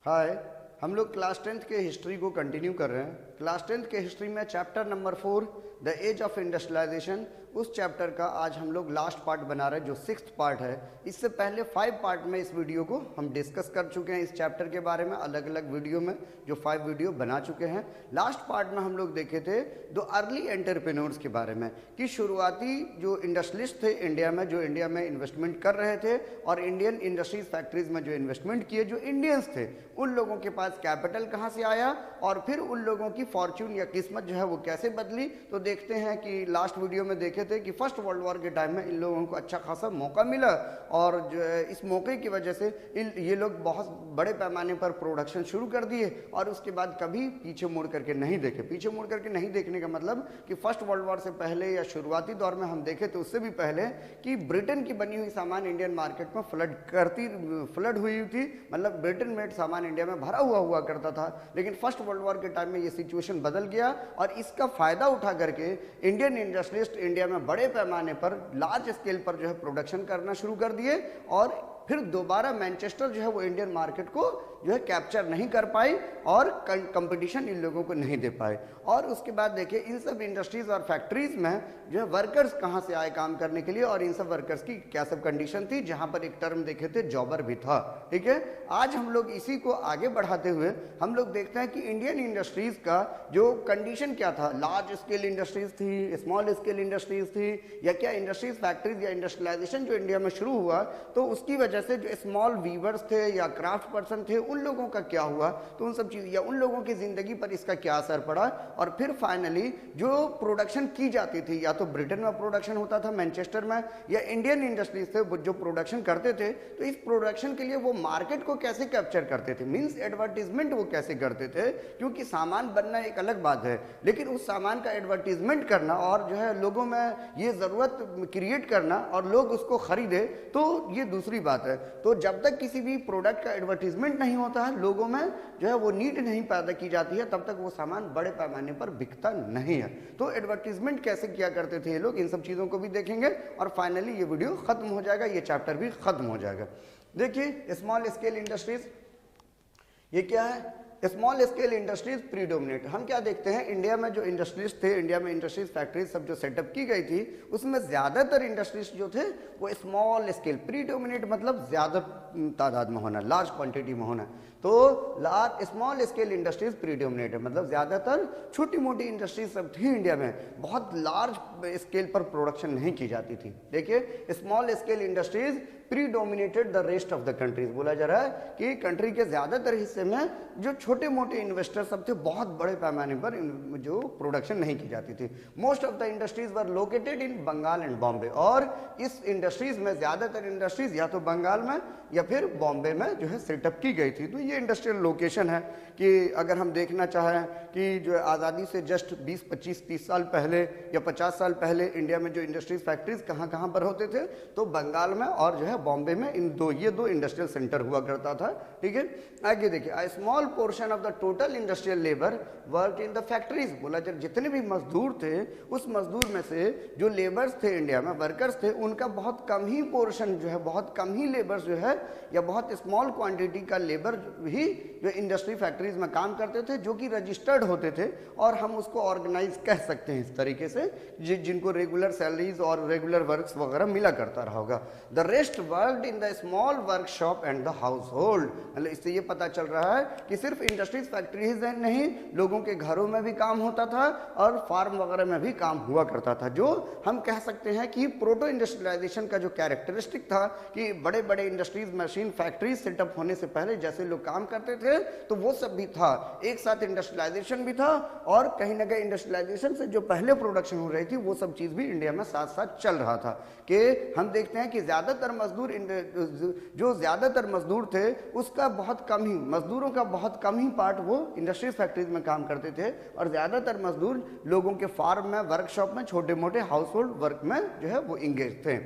हाय। हम लोग class 10th के हिस्ट्री को कंटिन्यू कर रहे हैं। क्लास 10th के हिस्ट्री में chapter number 4 the age of industrialisation, उस चैप्टर का आज हम लोग लास्ट पार्ट बना रहे हैं जो 6th पार्ट है। इससे पहले 5 पार्ट में इस वीडियो को हम डिस्कस कर चुके हैं। इस चैप्टर के बारे में अलग अलग वीडियो में जो 5 वीडियो बना चुके हैं। लास्ट पार्ट में हम लोग देखे थे दो अर्ली एंटरप्रेन्योर्स के बारे में कि शुरुआती जो इंडस्ट्रियलिस्ट थे इंडिया में, जो इंडिया में इन्वेस्टमेंट कर रहे थे और इंडियन इंडस्ट्रीज फैक्ट्रीज में जो इन्वेस्टमेंट किए, जो इंडियंस थे, उन लोगों के पास कैपिटल कहाँ से आया और फिर उन लोगों की फॉर्च्यून या किस्मत जो है वो कैसे बदली। तो देखते हैं कि लास्ट वीडियो में देखे थे कि फर्स्ट वर्ल्ड वॉर के टाइम में इन लोगों को अच्छा खासा मौका मिला और जो है इस मौके की वजह से ये लोग बहुत बड़े पैमाने पर प्रोडक्शन शुरू कर दिए और उसके बाद कभी पीछे मुड़ करके नहीं देखे। पीछे मुड़ करके नहीं देखने का मतलब कि फर्स्ट वर्ल्ड वॉर से पहले या शुरुआती दौर में हम देखे तो उससे भी पहले कि ब्रिटेन की बनी हुई सामान इंडियन मार्केट में फ्लड हुई थी। मतलब ब्रिटेन मेड सामान इंडिया में भरा हुआ करता था, लेकिन फर्स्ट वर्ल्ड वॉर के टाइम में ये सिचुएशन बदल गया और इसका फायदा उठा करके इंडियन इंडस्ट्रियलिस्ट इंडिया में बड़े पैमाने पर लार्ज स्केल पर जो है प्रोडक्शन करना शुरू कर दिए और फिर दोबारा मैनचेस्टर जो है वो इंडियन मार्केट को जो है कैप्चर नहीं कर पाई और कंपटीशन इन लोगों को नहीं दे पाए। और उसके बाद देखिए इन सब इंडस्ट्रीज और फैक्ट्रीज में जो है वर्कर्स कहाँ से आए काम करने के लिए और इन सब वर्कर्स की क्या सब कंडीशन थी, जहाँ पर एक टर्म देखे थे जॉबर भी था। ठीक है, आज हम लोग इसी को आगे बढ़ाते हुए हम लोग देखते हैं कि इंडियन इंडस्ट्रीज का जो कंडीशन क्या था। लार्ज स्केल इंडस्ट्रीज थी, स्मॉल स्केल इंडस्ट्रीज थी, या क्या इंडस्ट्रीज फैक्ट्रीज या इंडस्ट्रियलाइजेशन जो इंडिया में शुरू हुआ तो उसकी वजह से जो स्मॉल वीवर्स थे या क्राफ्ट पर्सन थे उन लोगों का क्या हुआ, तो उन सब चीज या उन लोगों की जिंदगी पर इसका क्या असर पड़ा। और फिर फाइनली जो प्रोडक्शन की जाती थी, या तो ब्रिटेन में प्रोडक्शन होता था मैनचेस्टर में, या इंडियन इंडस्ट्रीज थे वो जो प्रोडक्शन करते थे, तो इस प्रोडक्शन के लिए वो मार्केट को कैसे कैप्चर करते थे, मींस एडवर्टीजमेंट वो कैसे करते थे। क्योंकि सामान बनना एक अलग बात है, लेकिन उस सामान का एडवर्टीजमेंट करना और जो है लोगों में ये जरूरत क्रिएट करना और लोग उसको खरीदे, तो ये दूसरी बात है। तो जब तक किसी भी प्रोडक्ट का एडवर्टीजमेंट नहीं होता है, लोगों में जो है वो नीड नहीं पैदा की जाती है, तब तक वो सामान बड़े पैमाने पर बिकता नहीं है। तो एडवर्टीजमेंट कैसे किया करते थे ये लोग, इन सब चीजों को भी देखेंगे और फाइनली ये वीडियो खत्म हो जाएगा, ये चैप्टर भी खत्म हो जाएगा। देखिए स्मॉल स्केल इंडस्ट्रीज ये क्या है। Small scale industries predominate. हम क्या देखते हैं इंडिया में जो इंडस्ट्रीज थे, इंडिया में इंडस्ट्रीज फैक्ट्रीज सब जो सेटअप की गई थी उसमें ज्यादातर इंडस्ट्रीज जो थे वो स्मॉल स्केल, प्रीडोमिनेट मतलब ज्यादा तादाद में होना, लार्ज क्वांटिटी में होना। तो large small scale industries predominate है, मतलब ज्यादातर छोटी मोटी इंडस्ट्रीज सब थी इंडिया में, बहुत लार्ज स्केल पर प्रोडक्शन नहीं की जाती थी। देखिए small scale industries predominated the rest of the countries. बोला जा रहा है कि कंट्री के ज्यादातर हिस्से में जो छोटे मोटे इन्वेस्टर सब थे बहुत बड़े पैमाने पर जो प्रोडक्शन नहीं की जाती थी। Most of the industries were located in Bengal and Bombay. और इस इंडस्ट्रीज में ज्यादातर इंडस्ट्रीज या तो बंगाल में या फिर बॉम्बे में जो है सेटअप की गई थी। तो ये इंडस्ट्रियल लोकेशन है कि अगर हम देखना चाहें कि जो आज़ादी से जस्ट 20, 25, 30 साल पहले या 50 साल पहले इंडिया में जो इंडस्ट्रीज फैक्ट्रीज कहाँ कहाँ पर होते थे, तो बंगाल में और जो है बॉम्बे में ये दो इंडस्ट्रियल सेंटर हुआ करता था। ठीक है, आगे देखिए a small portion of the total industrial labor worked in the factories। बोला जब जितने भी मजदूर थे उस मजदूर में से जो लेबर्स थे इंडिया में, वर्कर्स थे, उनका बहुत कम ही पोर्शन जो है, बहुत कम ही लेबर्स जो है या बहुत स्मॉल क्वांटिटी का लेबर ही जो इंडस्ट्री फैक्ट्रीज में काम करते थे, जो कि रजिस्टर्ड होते थे और हम उसको ऑर्गेनाइज कह सकते हैं इस तरीके से, जिनको रेगुलर सैलरीज और रेगुलर वर्क्स वगैरह मिला करता रहा होगा। The rest worked in the small workshop and the house hold. मतलब इससे ये पता चल रहा है कि सिर्फ इंडस्ट्रीज फैक्ट्रीज नहीं, लोगों के घरों में भी काम होता था और फार्म वगैरह में भी काम हुआ करता था। जो हम कह सकते हैं कि प्रोटो इंडस्ट्रियलाइजेशन का जो कैरेक्टरिस्टिक था कि बड़े बड़े इंडस्ट्रीज मशीन फैक्ट्रीज सेटअप होने से पहले जैसे लोग काम करते थे तो वो सब भी था। एक साथ इंडस्ट्रियलाइजेशन भी था और कहीं ना कहीं इंडस्ट्रियलाइजेशन से जो पहले प्रोडक्शन हो रही थी वो सब चीज भी इंडिया में साथ साथ चल रहा था। कि हम देखते हैं कि ज्यादातर मजदूर थे उसका बहुत कम ही, मजदूरों का बहुत कम ही पार्ट वो इंडस्ट्रीज फैक्ट्रीज में काम करते थे और ज्यादातर मजदूर लोगों के फार्म में, वर्कशॉप में, छोटे मोटे हाउस होल्ड वर्क में जो है वो इंगेज थे।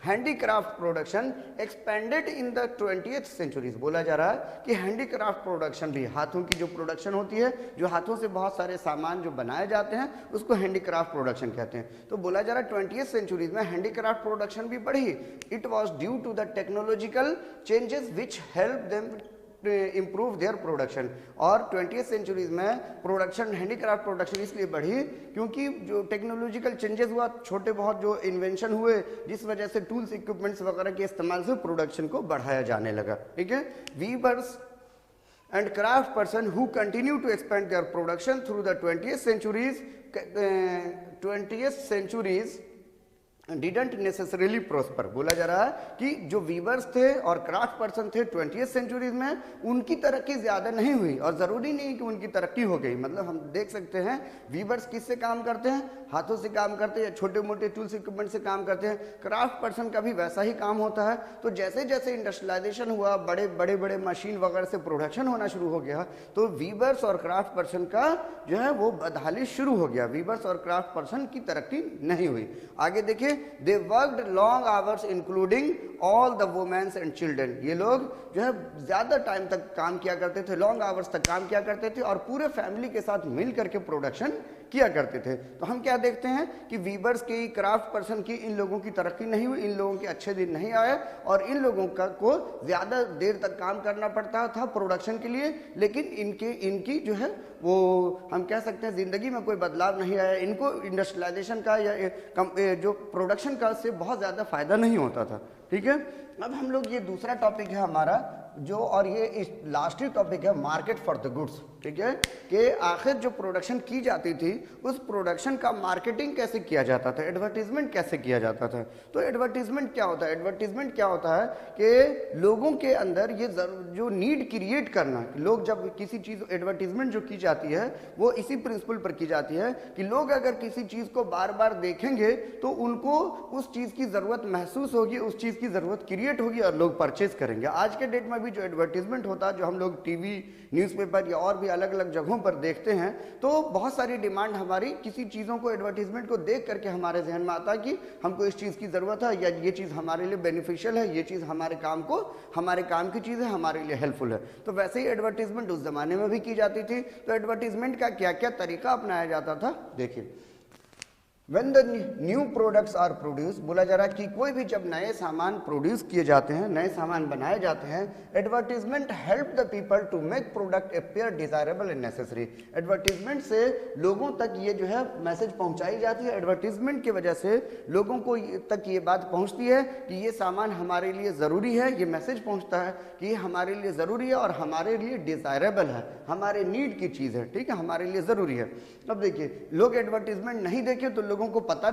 Handicraft production expanded in the 20th centuries. बोला जा रहा है कि हैंडीक्राफ्ट प्रोडक्शन भी, हाथों की जो प्रोडक्शन होती है, जो हाथों से बहुत सारे सामान जो बनाए जाते हैं उसको हैंडीक्राफ्ट प्रोडक्शन कहते हैं। तो बोला जा रहा है 20th सेंचुरीज में हैंडीक्राफ्ट प्रोडक्शन भी बढ़ी। It was due to the technological changes which help them improve their production. और 20th सेंचुरीज में प्रोडक्शन, हैंडीक्राफ्ट प्रोडक्शन इसलिए बढ़ी क्योंकि जो टेक्नोलॉजिकल चेंजेस हुआ, छोटे बहुत जो इन्वेंशन हुए, जिस वजह से टूल्स इक्विपमेंट्स वगैरह के इस्तेमाल से प्रोडक्शन को बढ़ाया जाने लगा। ठीक है, viewers and craft person who continue to expand their production through the 20th centuries didn't necessarily prosper. बोला जा रहा है कि जो वीवर्स थे और क्राफ्ट पर्सन थे 20th सेंचुरीज में, उनकी तरक्की ज्यादा नहीं हुई और जरूरी नहीं कि उनकी तरक्की हो गई। मतलब हम देख सकते हैं वीवर्स किससे काम करते हैं, हाथों से काम करते हैं या छोटे मोटे टूल्स इक्विपमेंट से काम करते हैं। क्राफ्ट पर्सन का भी वैसा ही काम होता है। तो जैसे जैसे इंडस्ट्रियलाइजेशन हुआ, बड़े बड़े बड़े मशीन वगैरह से प्रोडक्शन होना शुरू हो गया, तो वीवर्स और क्राफ्ट पर्सन का जो है वो बदहाली शुरू हो गया। वीवर्स और क्राफ्ट पर्सन की तरक्की नहीं हुई। आगे देखिए, they worked long hours including all the women and children। ये लोग जो है ज्यादा टाइम तक काम किया करते थे, लॉन्ग आवर्स तक काम किया करते थे और पूरे फैमिली के साथ मिल करके प्रोडक्शन किया करते थे। तो हम क्या देखते हैं कि वीवर्स की, क्राफ्ट पर्सन की, इन लोगों की तरक्की नहीं हुई, इन लोगों के अच्छे दिन नहीं आए और इन लोगों को ज्यादा देर तक काम करना पड़ता था प्रोडक्शन के लिए। लेकिन इनकी जो है वो हम कह सकते हैं जिंदगी में कोई बदलाव नहीं आया। इनको इंडस्ट्रियलाइजेशन का या जो प्रोडक्शन का से बहुत ज़्यादा फायदा नहीं होता था। ठीक है, अब हम लोग ये दूसरा टॉपिक है हमारा जो, और ये लास्ट ही टॉपिक है मार्केट फॉर द गुड्स। ठीक है, कि आखिर जो प्रोडक्शन की जाती थी उस प्रोडक्शन का मार्केटिंग कैसे किया जाता था, एडवर्टीजमेंट कैसे किया जाता था। तो एडवर्टीजमेंट क्या होता है? एडवर्टीजमेंट क्या होता है कि लोगों के अंदर ये जो नीड क्रिएट करना, लोग जब किसी चीज़, एडवर्टीजमेंट जो की जाती है वो इसी प्रिंसिपल पर की जाती है कि लोग अगर किसी चीज़ को बार बार देखेंगे तो उनको उस चीज़ की ज़रूरत महसूस होगी, उस चीज़ की ज़रूरत क्रिएट होगी और लोग परचेज करेंगे। आज के डेट में भी जो एडवर्टीजमेंट होता है, जो हम लोग टीवी, न्यूज़पेपर या और भी अलग अलग जगहों पर देखते हैं, तो बहुत सारी डिमांड हमारी किसी चीज़ों को, एडवर्टीजमेंट को देख करके हमारे जहन में आता है कि हमको इस चीज़ की ज़रूरत है या ये चीज़ हमारे लिए बेनिफिशियल है, ये चीज़ हमारे काम की चीज़ है, हमारे लिए हेल्पफुल है। तो वैसे ही एडवर्टीजमेंट उस ज़माने में भी की जाती थी। तो एडवर्टीजमेंट का क्या क्या तरीका अपनाया जाता था, देखिए। When the new products are produced, बोला जा रहा है कि कोई भी जब नए सामान प्रोड्यूस किए जाते हैं, नए सामान बनाए जाते हैं, advertisement help the people to make product appear desirable and necessary. Advertisement से लोगों तक ये जो है मैसेज पहुंचाई जाती है। एडवर्टीजमेंट की वजह से लोगों को तक ये बात पहुंचती है कि ये सामान हमारे लिए ज़रूरी है, ये मैसेज पहुंचता है कि ये हमारे लिए ज़रूरी है और हमारे लिए डिजायरेबल है, हमारे नीड की चीज़ है। ठीक है, हमारे लिए ज़रूरी है। अब देखिए, लोग एडवर्टीजमेंट नहीं देखे तो लोगों को पता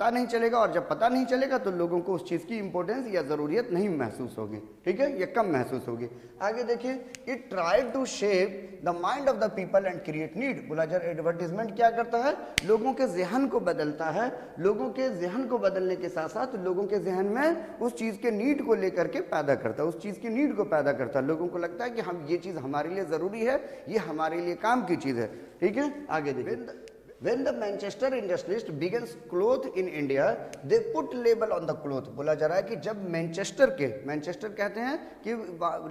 नहीं चलेगा और जब पता नहीं चलेगा तो लोगों को उस चीज़ की इंपॉर्टेंस या ज़रूरियत नहीं महसूस होगी। ठीक है, या कम महसूस होगी। आगे देखिए, it try to shape the mind of the people and create need. बोला जा एडवर्टीजमेंट क्या करता है, लोगों के जहन को बदलता है। लोगों के जहन को बदलने के साथ साथ लोगों के जहन में उस चीज़ के नीड को लेकर के पैदा करता है, उस चीज़ की नीड को पैदा करता है। लोगों को लगता है कि हम ये चीज़ हमारे लिए ज़रूरी है, ये हमारे लिए काम की चीज़ है। ठीक है, आगे देखिए, When the Manchester industrialist begins cloth in India, they put label on the cloth। बोला जा रहा है कि जब मैनचेस्टर कहते हैं कि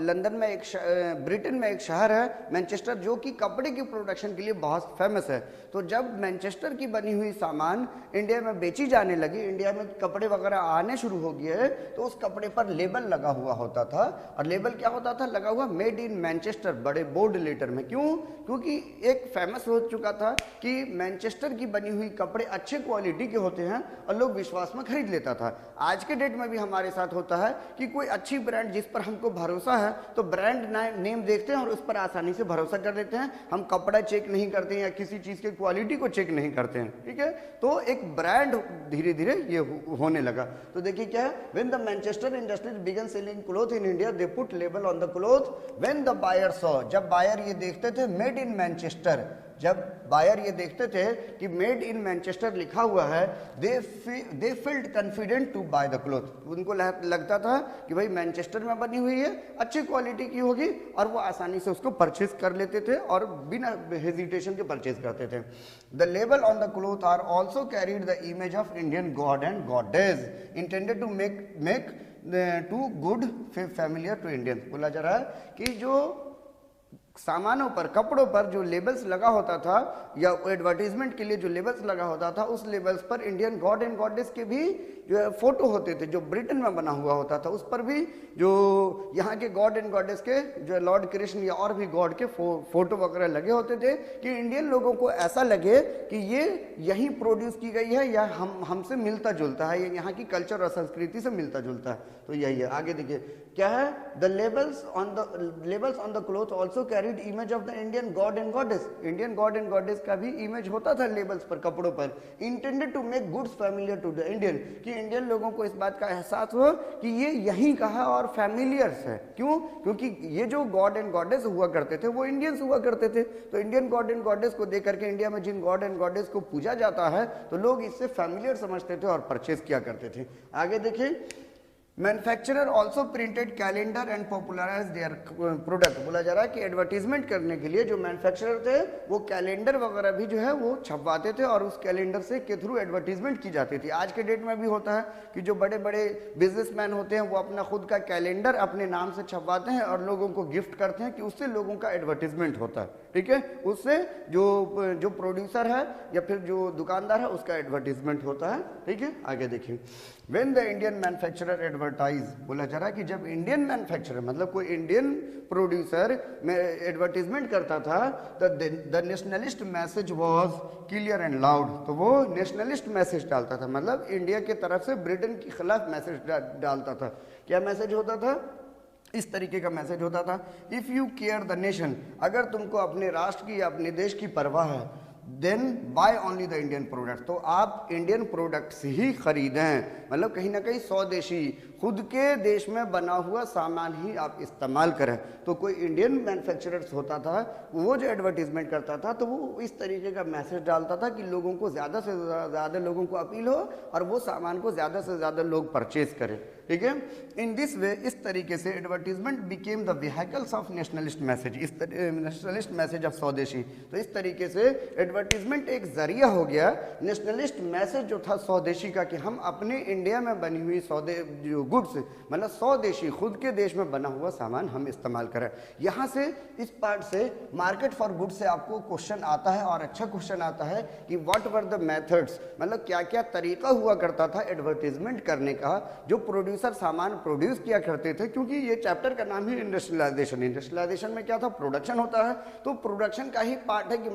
लंदन में ब्रिटेन में एक शहर है मैनचेस्टर, जो कि कपड़े की प्रोडक्शन के लिए बहुत फेमस है। तो जब मैनचेस्टर की बनी हुई सामान इंडिया में बेची जाने लगी, इंडिया में कपड़े वगैरह आने शुरू हो गए, तो उस कपड़े पर लेबल लगा हुआ होता था। और लेबल क्या होता था? लगा हुआ मेड इन मैनचेस्टर, बड़े बोल्ड लेटर में। क्यों? क्योंकि एक फेमस हो चुका था कि मैनचेस्टर की बनी हुई कपड़े अच्छे क्वालिटी के होते हैं और लोग विश्वास में खरीद लेता था। आज के डेट में भी हमारे साथ होता है कि कोई अच्छी ब्रांड जिस पर हमको भरोसा है तो ब्रांड नेम देखते हैं और उस पर आसानी से भरोसा कर लेते हैं। हम कपड़ा चेक नहीं करते हैं या किसी चीज़ की क्वालिटी को चेक नहीं करते हैं। ठीक है, तो एक ब्रांड धीरे धीरे ये होने लगा। तो देखिए क्या है, when the Manchester industries began selling cloth in India, they put label on the cloth. When the buyer saw, जब बायर ये देखते थे मेड इन मैनचेस्टर, जब बायर ये देखते थे कि मेड इन मैनचेस्टर लिखा हुआ है, they felt confident to buy the cloth. उनको लगता था कि भाई मैनचेस्टर में बनी हुई है, अच्छी क्वालिटी की होगी, और वो आसानी से उसको परचेज कर लेते थे और बिना हेजिटेशन के परचेज करते थे। The label on the cloth are also carried the image of Indian god and goddess intended to make to good familiar to Indian. बोला जा रहा है कि जो सामानों पर, कपड़ों पर जो लेबल्स लगा होता था या एडवर्टीजमेंट के लिए जो लेबल्स लगा होता था, उस लेबल्स पर इंडियन गॉड एंड गॉडेस के भी जो है फोटो होते थे। जो ब्रिटेन में बना हुआ होता था उस पर भी जो यहाँ के गॉड एंड गॉडेस के जो लॉर्ड कृष्ण या और भी गॉड के फोटो वगैरह लगे होते थे, कि इंडियन लोगों को ऐसा लगे कि ये यहीं प्रोड्यूस की गई है या हमसे मिलता जुलता है, ये यहाँ की कल्चर और संस्कृति से मिलता जुलता है। तो यही है। आगे देखिए क्या है, the labels on the cloth also carried image of the Indian god and goddess. Indian god and goddess का भी इमेज होता था लेबल्स पर, कपड़ों पर, intended to make goods familiar to the Indian, कि इंडियन लोगों को इस बात का एहसास हो कि ये यहीं का है और फैमिलियर्स है। क्यों? क्योंकि ये जो गॉड एंड गॉडेस हुआ करते थे वो इंडियंस हुआ करते थे। तो इंडियन गॉड एंड गॉडेस को देख करके इंडिया में जिन गॉड एंड गॉडेस को पूजा जाता है तो लोग इससे फैमिलियर समझते थे और परचेज किया करते थे। आगे देखिए, manufacturer also printed calendar and popularise their product. बोला जा रहा है कि एडवर्टीजमेंट करने के लिए जो मैन्युफैक्चरर थे वो कैलेंडर वगैरह भी जो है वो छपवाते थे और उस कैलेंडर से के थ्रू एडवर्टीजमेंट की जाती थी। आज के डेट में भी होता है कि जो बड़े बड़े बिजनेसमैन होते हैं वो अपना खुद का कैलेंडर अपने नाम से छपवाते हैं और लोगों को गिफ्ट करते हैं कि उससे लोगों का एडवर्टीजमेंट होता है। ठीक है, उससे जो प्रोड्यूसर है या फिर जो दुकानदार है उसका एडवर्टीजमेंट होता है। ठीक है, आगे देखिए, when the Indian manufacturer advertise, बोला जा रहा है कि जब इंडियन मैन्युफैक्चरर मतलब कोई इंडियन प्रोड्यूसर में एडवर्टीजमेंट करता था, the nationalist message was clear and loud. तो वो नेशनलिस्ट मैसेज डालता था, मतलब इंडिया के तरफ से ब्रिटेन के खिलाफ मैसेज डालता था। क्या मैसेज होता था? इस तरीके का मैसेज होता था, if you care the nation, अगर तुमको अपने राष्ट्र की या अपने देश की परवाह है, then buy only the Indian product, तो आप इंडियन प्रोडक्ट्स ही खरीदें। मतलब कहीं ना कहीं स्वदेशी, खुद के देश में बना हुआ सामान ही आप इस्तेमाल करें। तो कोई इंडियन मैन्युफैक्चरर्स होता था, वो जो एडवर्टीजमेंट करता था तो वो इस तरीके का मैसेज डालता था कि लोगों को ज़्यादा से ज़्यादा लोगों को अपील हो और वो सामान को ज़्यादा से ज़्यादा लोग परचेज करें। ठीक है, इन दिस वे, इस तरीके से advertisement became the vehicles of nationalist message, इस नेशनलिस्ट मैसेज ऑफ स्वदेशी। तो इस तरीके से एडवर्टीजमेंट एक जरिया हो गया नेशनलिस्ट मैसेज जो था स्वदेशी का, कि हम अपने इंडिया में बनी हुई जो गुड्स, मतलब स्वदेशी खुद के देश में बना हुआ सामान हम इस्तेमाल करें। यहाँ से इस पार्ट से मार्केट फॉर गुड्स से आपको क्वेश्चन आता है और अच्छा क्वेश्चन आता है कि व्हाट वर द मेथड्स, मतलब क्या क्या तरीका हुआ करता था एडवर्टीजमेंट करने का, जो प्रोड्यूसर सामान प्रोड्यूस किया करते थे। क्योंकि ये चैप्टर का नाम ही इंडस्ट्रियलाइजेशन, इंडस्ट्रियलाइजेशन में क्या था? प्रोडक्शन होता है। तो प्रोडक्शन का ही पार्ट है कि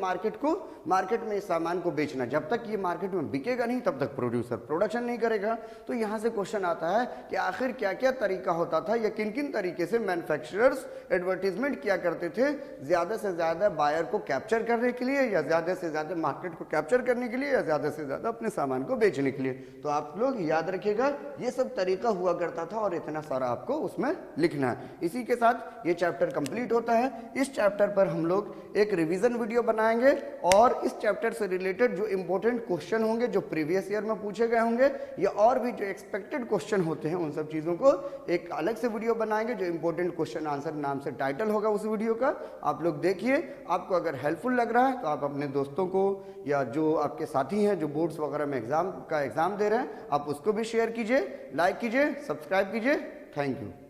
मार्केट में इस सामान को बेचना। जब तक ये मार्केट में बिकेगा नहीं तब तक प्रोड्यूसर प्रोडक्शन नहीं करेगा। तो यहाँ से क्वेश्चन आता है कि आखिर क्या क्या तरीका होता था या किन किन तरीके से मैन्युफैक्चरर्स एडवर्टीजमेंट किया करते थे ज़्यादा से ज़्यादा बायर को कैप्चर करने के लिए, या ज़्यादा से ज़्यादा मार्केट को कैप्चर करने के लिए, या ज़्यादा से ज़्यादा अपने सामान को बेचने के लिए। तो आप लोग याद रखिएगा ये सब तरीका हुआ करता था और इतना सारा आपको उसमें लिखना है। इसी के साथ ये चैप्टर कंप्लीट होता है। इस चैप्टर पर हम लोग एक रिवीजन वीडियो बनाएंगे और इस चैप्टर से रिलेटेड जो इंपॉर्टेंट क्वेश्चन होंगे, जो प्रीवियस ईयर में पूछे गए होंगे, या और भी जो एक्सपेक्टेड क्वेश्चन होते हैं, उन सब चीज़ों को एक अलग से वीडियो बनाएंगे जो इंपॉर्टेंट क्वेश्चन आंसर नाम से टाइटल होगा उस वीडियो का। आप लोग देखिए, आपको अगर हेल्पफुल लग रहा है तो आप अपने दोस्तों को या जो आपके साथी हैं जो बोर्ड्स वगैरह में एग्जाम दे रहे हैं, आप उसको भी शेयर कीजिए, लाइक कीजिए, सब्सक्राइब कीजिए। Thank you.